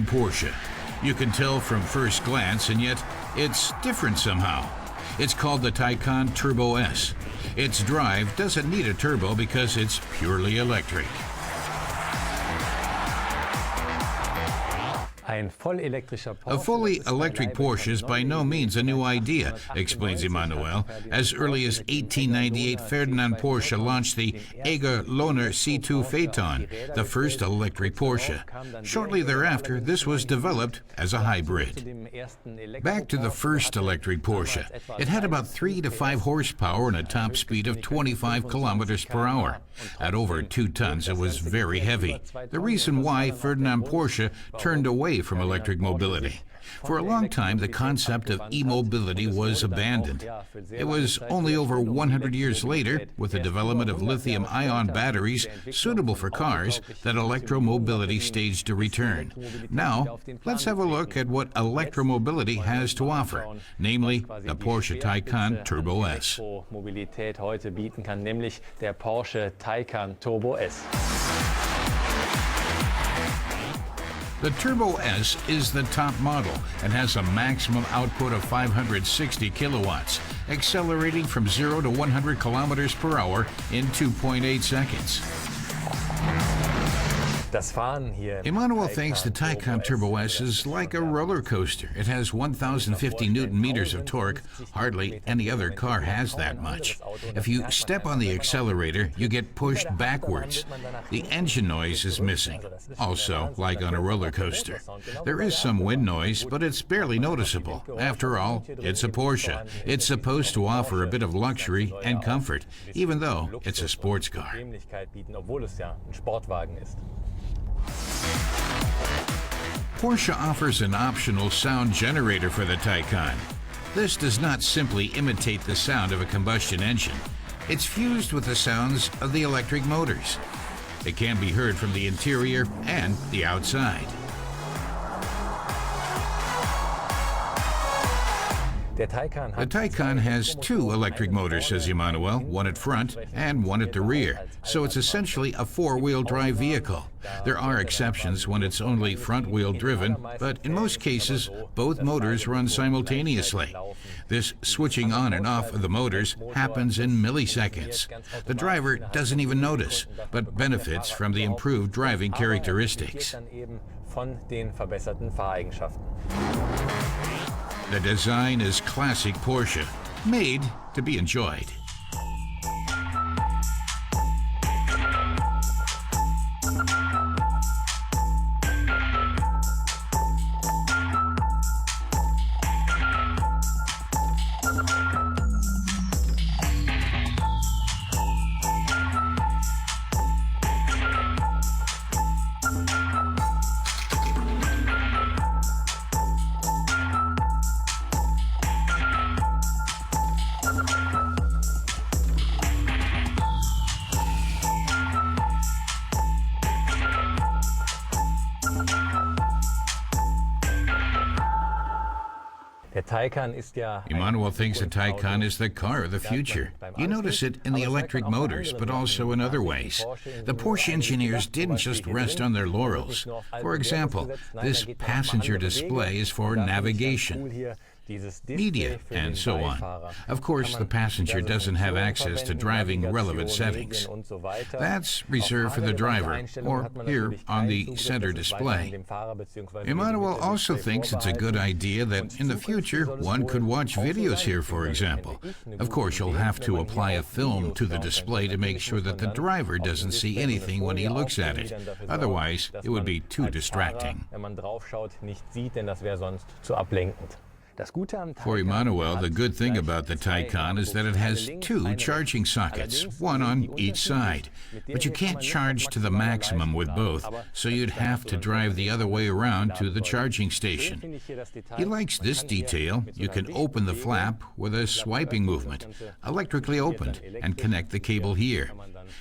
Porsche. You can tell from first glance, and yet it's different somehow. It's called the Taycan Turbo S. Its drive doesn't need a turbo because it's purely electric. A fully electric Porsche is by no means a new idea, explains Emanuel. As early as 1898, Ferdinand Porsche launched the Eger Lohner C2 Phaeton, the first electric Porsche. Shortly thereafter, this was developed as a hybrid. Back to the first electric Porsche. It had about 3 to 5 horsepower and a top speed of 25 kilometers per hour. At over 2 tons, it was very heavy. The reason why Ferdinand Porsche turned away from electric mobility. For a long time, the concept of e-mobility was abandoned. It was only over 100 years later, with the development of lithium-ion batteries suitable for cars, that electromobility staged a return. Now, let's have a look at what electromobility has to offer, namely the Porsche Taycan Turbo S. Mobilität heute bieten kann, nämlich der Porsche Taycan Turbo S. The Turbo S is the top model and has a maximum output of 560 kilowatts, accelerating from 0 to 100 kilometers per hour in 2.8 seconds. Emanuel thinks the Taycan Turbo S is like a roller coaster. It has 1,050 Newton meters of torque. Hardly any other car has that much. If you step on the accelerator, you get pushed backwards. The engine noise is missing. Also, like on a roller coaster. There is some wind noise, but it's barely noticeable. After all, it's a Porsche. It's supposed to offer a bit of luxury and comfort, even though it's a sports car. Porsche offers an optional sound generator for the Taycan. This does not simply imitate the sound of a combustion engine. It's fused with the sounds of the electric motors. It can be heard from the interior and the outside. The Taycan has 2 electric motors, says Emanuel, one at front and one at the rear, so it's essentially a 4-wheel drive vehicle. There are exceptions when it's only front-wheel driven, but in most cases, both motors run simultaneously. This switching on and off of the motors happens in milliseconds. The driver doesn't even notice, but benefits from the improved driving characteristics. The design is classic Porsche, made to be enjoyed. Emanuel thinks the Taycan is the car of the future. You notice it in the electric motors, but also in other ways. The Porsche engineers didn't just rest on their laurels. For example, this passenger display is for navigation, media, and so on. Of course, the passenger doesn't have access to driving relevant settings. That's reserved for the driver, or here on the center display. Emanuel also thinks it's a good idea that in the future one could watch videos here, for example. Of course, you'll have to apply a film to the display to make sure that the driver doesn't see anything when he looks at it. Otherwise, it would be too distracting. For Emanuel, the good thing about the Taycan is that it has 2 charging sockets, one on each side. But you can't charge to the maximum with both, so you'd have to drive the other way around to the charging station. He likes this detail. You can open the flap with a swiping movement, electrically opened, and connect the cable here.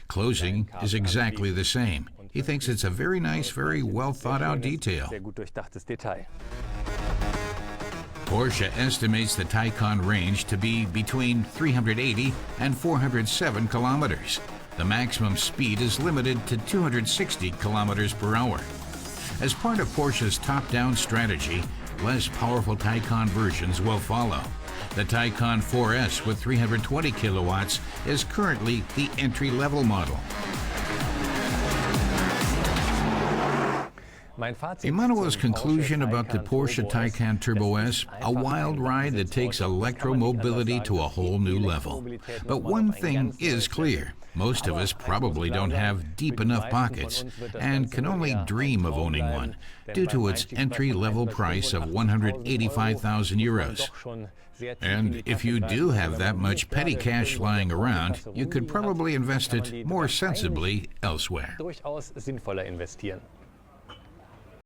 Closing is exactly the same. He thinks it's a very nice, very well thought out detail. Porsche estimates the Taycan range to be between 380 and 407 kilometers. The maximum speed is limited to 260 kilometers per hour. As part of Porsche's top-down strategy, less powerful Taycan versions will follow. The Taycan 4S with 320 kilowatts is currently the entry-level model. Emanuel's conclusion about the Porsche Taycan Turbo S, a wild ride that takes electromobility to a whole new level. But one thing is clear. Most of us probably don't have deep enough pockets and can only dream of owning one due to its entry-level price of 185,000 euros. And if you do have that much petty cash lying around, you could probably invest it more sensibly elsewhere. Durchaus sinnvoller investieren.